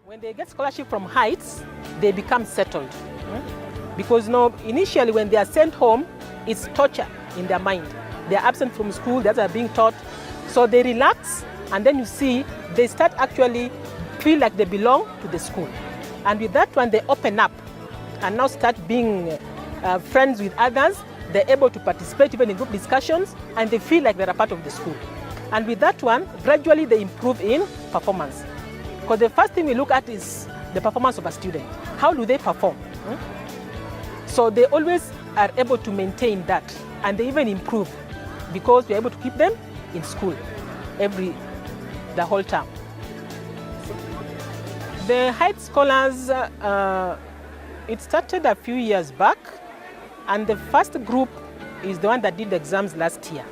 When they get scholarship from HYTES, they become settled. Because initially when they are sent home, it's torture in their mind. They are absent from school, that's are being taught. So they relax, and then you see they start actually feel like they belong to the school. And with that one, they open up and now start being friends with others. They're able to participate even in group discussions, and they feel like they're a part of the school. And with that one, gradually they improve in performance. Because the first thing we look at is the performance of a student. How do they perform? So they always are able to maintain that, and they even improve because we're able to keep them in school the whole term. The HYTES scholars, it started a few years back, and the first group is the one that did the exams last year.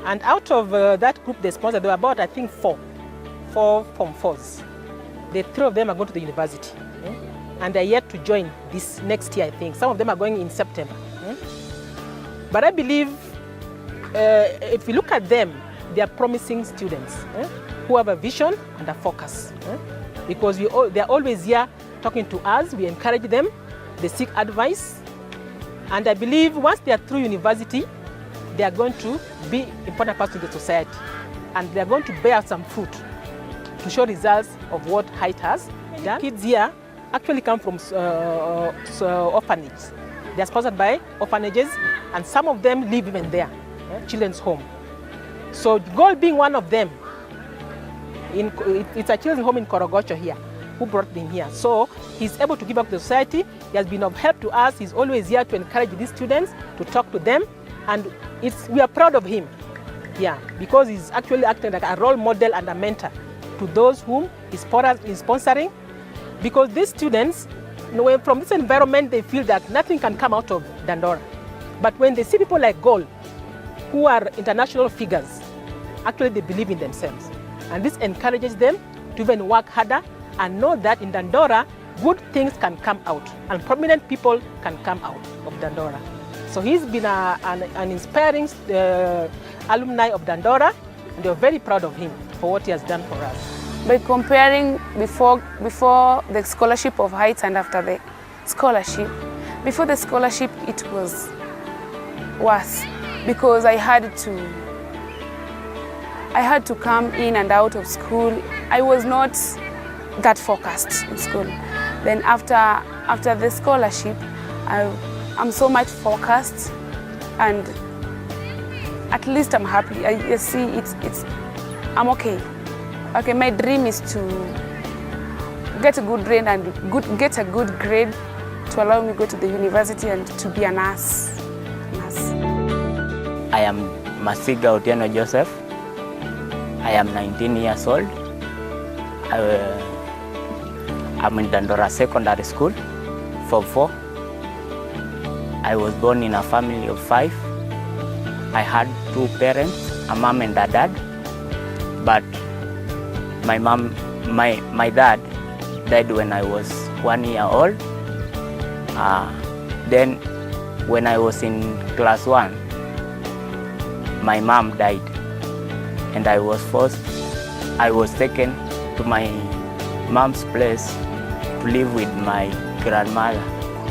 And out of that group they sponsored, there were about, I think, four Form 4s. The 3 of them are going to the university. And they're yet to join this next year, I think. Some of them are going in September. But I believe if we look at them, they are promising students who have a vision and a focus. Because they're always here talking to us, we encourage them, they seek advice. And I believe once they are through university, they are going to be important parts of the society. And they are going to bear some fruit to show results of what HYTES has done. Kids here actually come from orphanages. They are sponsored by orphanages, and some of them live even there, children's home. So Gold being one of them, it's a children's home in Korogocho here, who brought them here. So he's able to give up to the society. He has been of help to us. He's always here to encourage these students, to talk to them, and we are proud of him. Yeah, because he's actually acting like a role model and a mentor to those whom he's sponsoring. Because these students, from this environment, they feel that nothing can come out of Dandora. But when they see people like Gold, who are international figures, actually they believe in themselves. And this encourages them to even work harder and know that in Dandora, good things can come out and prominent people can come out of Dandora. So he's been an inspiring alumni of Dandora, and we're very proud of him for what he has done for us. By comparing before the scholarship of HYTES and after the scholarship, before the scholarship it was worse because I had to come in and out of school. I was not that focused in school. Then after the scholarship, I'm so much focused, and at least I'm happy. I see I'm okay. Okay, my dream is to get a good grade get a good grade to allow me to go to the university and to be a nurse. I am Masiga Otieno Joseph. I am 19 years old. I'm in Dandora Secondary School, Form 4. I was born in a family of 5. I had 2 parents, a mom and a dad. But my dad died when I was 1 year old. Then when I was in class 1, my mom died, and I was taken to my mom's place to live with my grandmother,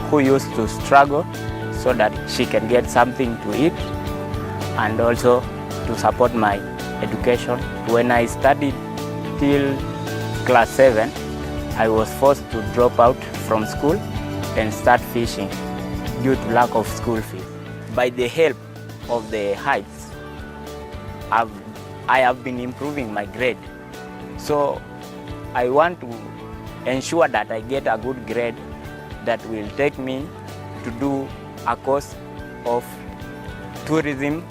who used to struggle so that she can get something to eat and also to support my education. When I studied till class 7, I was forced to drop out from school and start fishing due to lack of school fees. By the help of the HYTES, I have been improving my grade. So I want to ensure that I get a good grade that will take me to do a course of tourism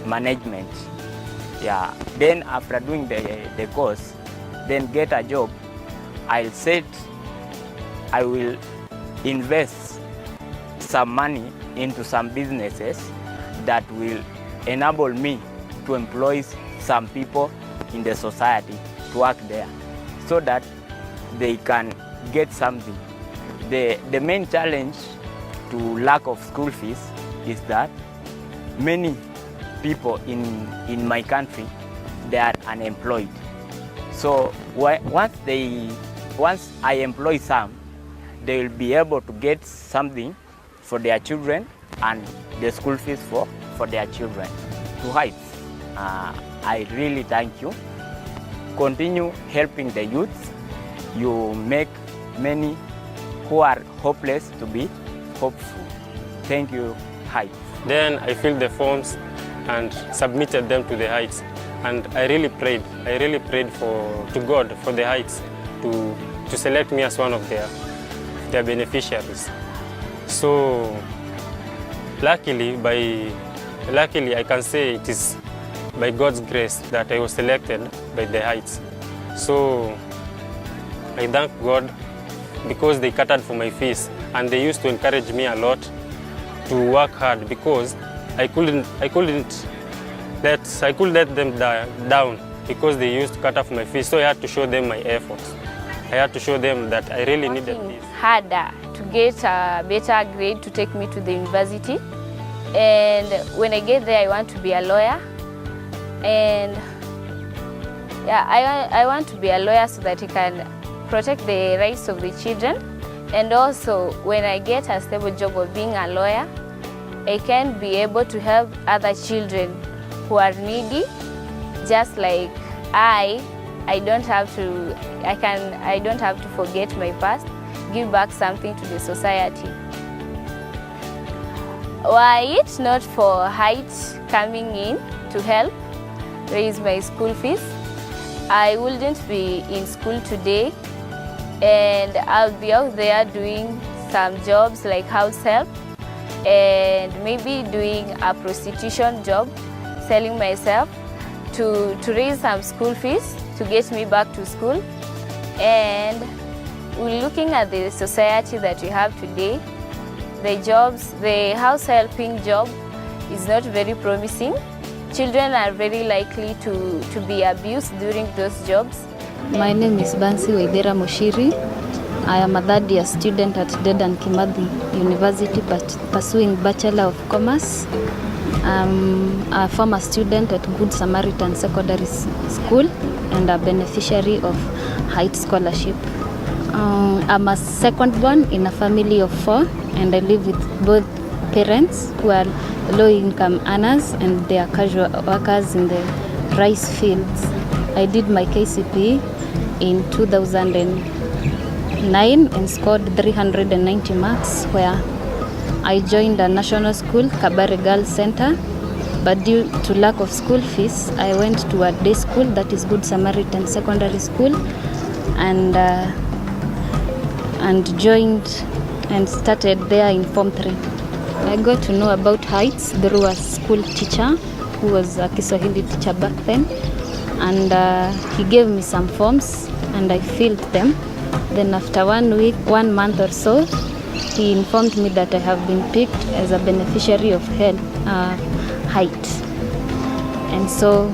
management. Yeah. Then after doing the course, then get a job, I will invest some money into some businesses that will enable me to employ some people in the society to work there so that they can get something. The main challenge to lack of school fees is that many people in my country, they are unemployed. So once I employ some, they will be able to get something for their children and the school fees for their children. To HYTES, I really thank you. Continue helping the youths. You make many who are hopeless to be hopeful. Thank you, HYTES. Then I filled the forms and submitted them to the HYTES. And I really prayed to God, for the HYTES to select me as one of their beneficiaries. So luckily I can say it is by God's grace that I was selected by the HYTES. So I thank God because they catered for my fees, and they used to encourage me a lot to work hard, because I couldn't let them down because they used to cater for my fees. So I had to show them my efforts. I had to show them that I really needed this. Harder to get a better grade to take me to the university. And when I get there, I want to be a lawyer. And yeah, I want to be a lawyer so that I can protect the rights of the children. And also, when I get a stable job of being a lawyer, I can be able to help other children who are needy, just like I don't have to forget my past, give back something to the society. Were it not for HYTES coming in to help raise my school fees, I wouldn't be in school today, and I'll be out there doing some jobs like house help and maybe doing a prostitution job, selling myself to raise some school fees to get me back to school. And we're looking at the society that we have today. The house helping job is not very promising. Children are very likely to be abused during those jobs. My name is Bansi Waithera Mushiri. I am a third-year student at Dedan Kimathi University pursuing Bachelor of Commerce. I'm a former student at Good Samaritan Secondary School and a beneficiary of HYTES scholarship. I'm a second born in a family of 4, and I live with both parents who are low-income earners, and they are casual workers in the rice fields. I did my KCPE in 2009 and scored 390 marks, where I joined a national school, Kabare Girls Center, but due to lack of school fees, I went to a day school, that is Good Samaritan Secondary School, and joined and started there in Form 3. I got to know about HYTES through a school teacher who was a Kiswahili teacher back then, and he gave me some forms and I filled them. Then after 1 month or so, he informed me that I have been picked as a beneficiary of HYTES. And so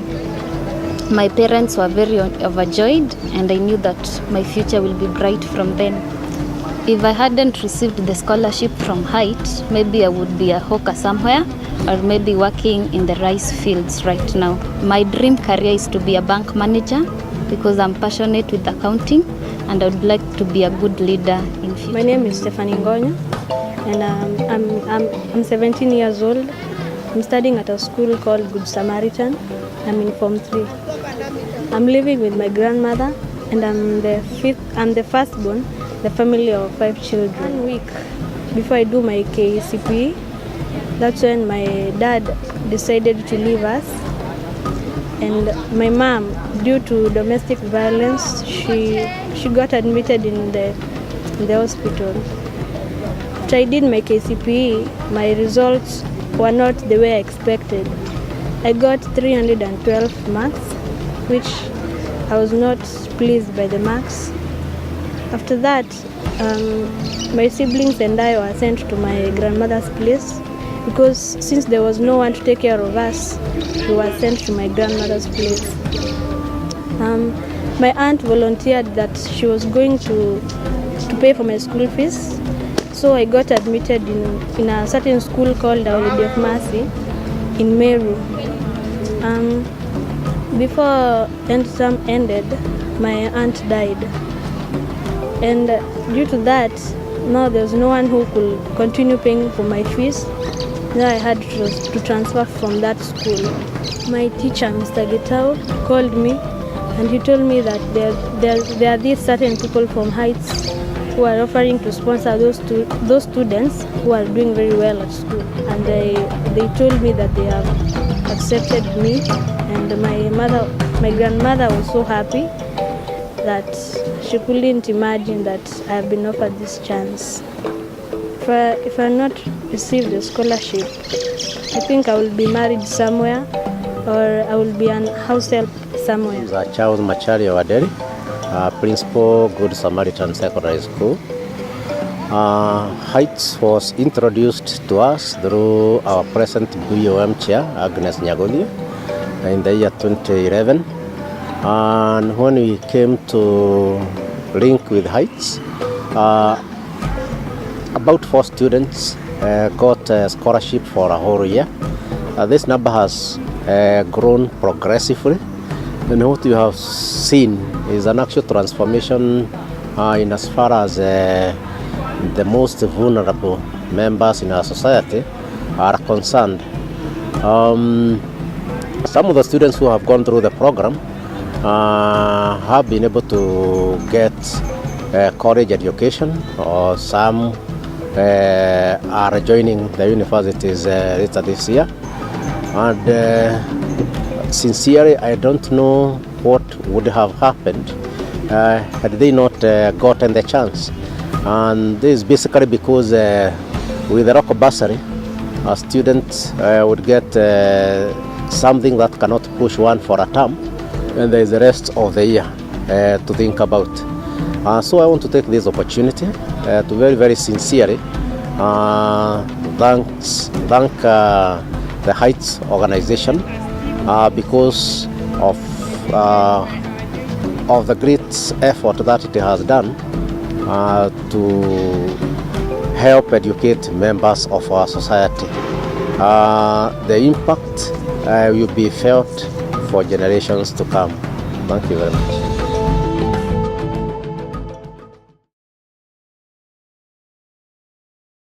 my parents were very overjoyed, and I knew that my future will be bright from then. If I hadn't received the scholarship from HYTES, maybe I would be a hawker somewhere, or maybe working in the rice fields right now. My dream career is to be a bank manager, because I'm passionate with accounting and I would like to be a good leader in future. My name is Stephanie Ngonya, and I'm 17 years old. I'm studying at a school called Good Samaritan. I'm in Form 3. I'm living with my grandmother, and I'm the firstborn, the family of 5 children. 1 week before I do my KCPE, that's when my dad decided to leave us. And my mom, due to domestic violence, she got admitted in the hospital. After I did my KCPE, my results were not the way I expected. I got 312 marks, which I was not pleased by the marks. After that, my siblings and I were sent to my grandmother's place, because since there was no one to take care of us, we were sent to my grandmother's place. My aunt volunteered that she was going to pay for my school fees, so I got admitted in a certain school called Our Lady of Mercy in Meru. Before end term ended, my aunt died. And due to that, now there's no one who could continue paying for my fees. Now I had to transfer from that school. My teacher, Mr. Gitao, called me and he told me that there are these certain people from HYTES who are offering to sponsor those students who are doing very well at school. And they told me that they have accepted me, and my grandmother was so happy that she couldn't imagine that I have been offered this chance. If I not receive the scholarship, I think I will be married somewhere or I will be an house help somewhere. Charles Machari Waderi, Principal Good Samaritan Secondary School. HYTES was introduced to us through our present BOM chair, Agnes Nyagoli, in the year 2011. And when we came to link with HYTES, about 4 students got a scholarship for a whole year. This number has grown progressively, and what you have seen is an actual transformation in as far as the most vulnerable members in our society are concerned. Some of the students who have gone through the program have been able to get college education, or some are joining the universities later this year. And sincerely, I don't know what would have happened had they not gotten the chance. And this is basically because with the local bursary, a student would get something that cannot push one for a term, and there is the rest of the year to think about. So I want to take this opportunity to very, very sincerely thank the HYTES organization because of the great effort that it has done to help educate members of our society. The impact will be felt for generations to come. Thank you very much.